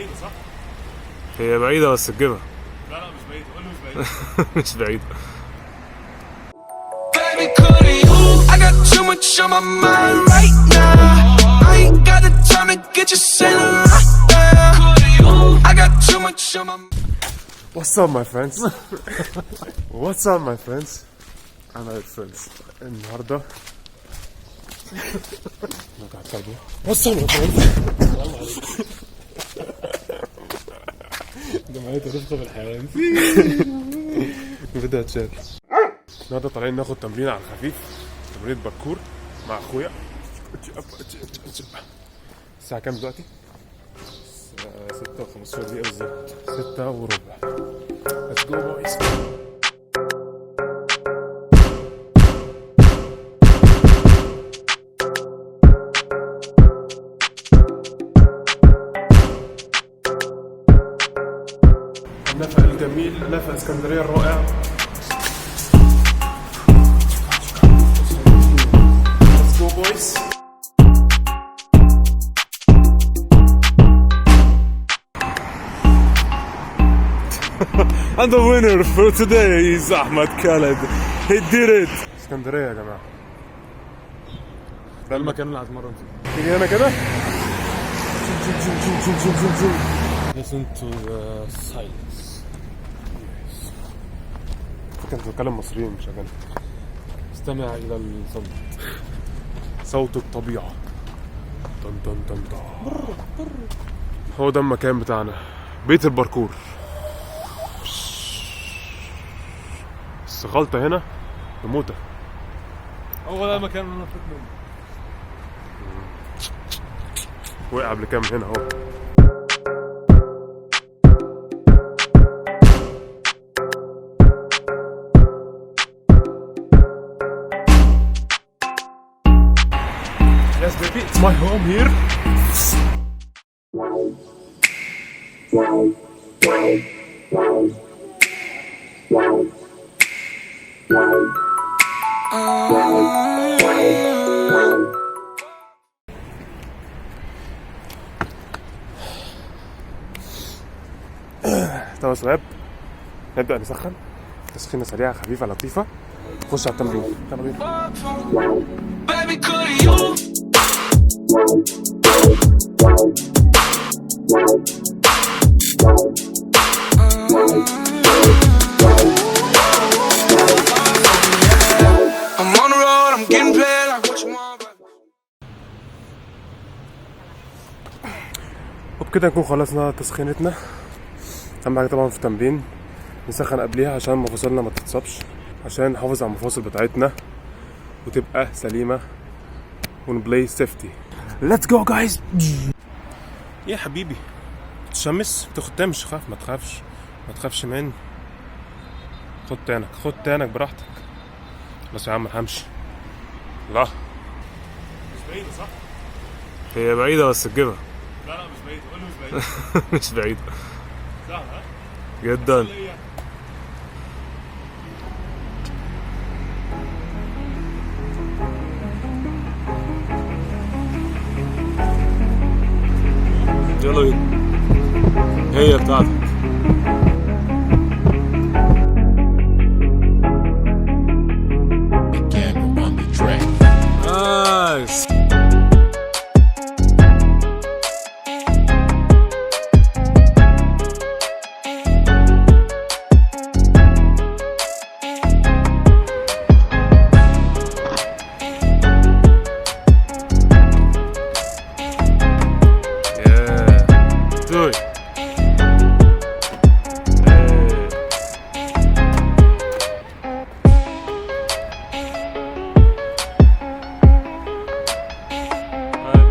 بعيدة صح؟ هي بعيدة بس تجيبها. لا مش بعيدة، قول لي مش بعيدة. مش بعيدة. Baby, could you? I got too much on my mind right now. I ain't got the time to get you sent right now. I got too much on my mind. What's up my friends? What's up my friends? أنا friends. النهاردة What's up my friends? جمعية رفقة بالحيوان. بدأت شات. النهاردة طالعين ناخد تمرين على الخفيف، تمرين باركور مع أخويا. الساعة كام دلوقتي؟ 6:15 دقيقة بالظبط. 6:15. Let's go boys. النفق الجميل، نفق اسكندرية الرائع. Let's go boys. And the winner for today is Ahmed Khaled. He did it. اسكندرية يا جماعة. ده المكان اللي هتمرن فيه. تيجي هنا كده. Listen to the silence. كنت بتكلم مصريين مش أجانب. استمع إلى الصوت. صوت الطبيعة. طن طن طن طن. هو ده المكان بتاعنا، بيت الباركور. بس غلطة هنا بموتة. هو ده المكان اللي أنا فات منه. وقع قبل كام هنا اهو. Yes baby, it's my home here. طب يا شباب نبدأ نسخن تسخينة سريعة خفيفة لطيفة، نخش على التمرين. يلا بينا. Baby, could you? I'm on the road, I'm getting paid like what you want. وبكده نكون خلصنا تسخينتنا. أهم حاجة طبعا في التمرين نسخن قبليها عشان مفاصلنا ما تتصابش، عشان نحافظ على المفاصل بتاعتنا وتبقى سليمة ونبلاي سيفتي. Let's go guys. يا حبيبي تشمس تاخد تاني، مش خاف، ما تخافش من. خد تانك براحتك. بس يا عم همشي. لا مش بعيدة صح؟ هي بعيدة بس تجيبها. لا مش بعيدة، قول لي مش بعيدة. مش بعيدة. صح ها؟ جدا. يلا بينا. هي بتاعتك. نايس.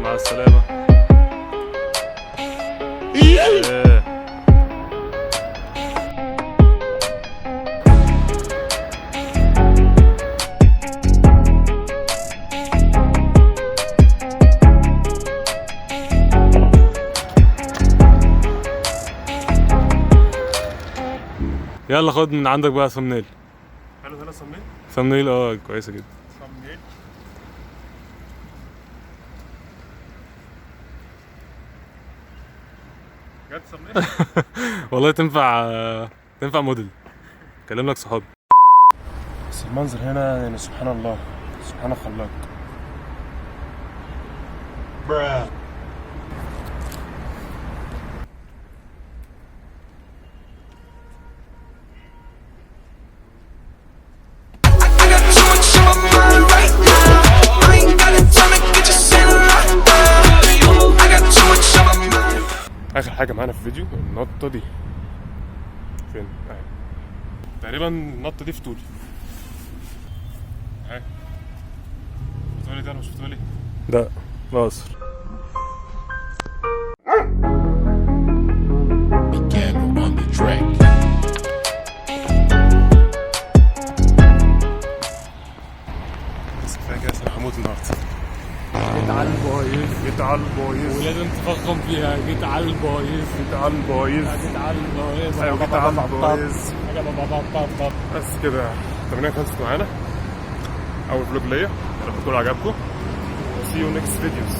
مع السلامة. يلا خد من عندك بقى ثمنيل. حلو هنا صميم؟ ثمنيل كويسة جدا. صميم. جت سميت. والله تنفع موديل. كلم لك صحابي. بس المنظر هنا يعني سبحان الله، سبحان الخلاق. I got too much on my mind right now. I ain't got the time to get you sitting right now. I got too much on my mind. اخر حاجه معانا في الفيديو النطه دي. فين؟ اهي. تقريبا النطه دي في طولي. اهي. شفتوا لي ده ولا مش شفتوا لي؟ لا بقصر. بس كفايه كده عشان هموت النهارده. جيت على البايظ جيت على البايظ، ولازم تفخم فيها. جيت على البايظ، جيت على البايظ. جيت على البايظ، ايوه جيت على البايظ. البايظ. بس كده التمرين خلصت معانا. اول فلوج ليا، يا رب تكون عجبكم. See you next videos.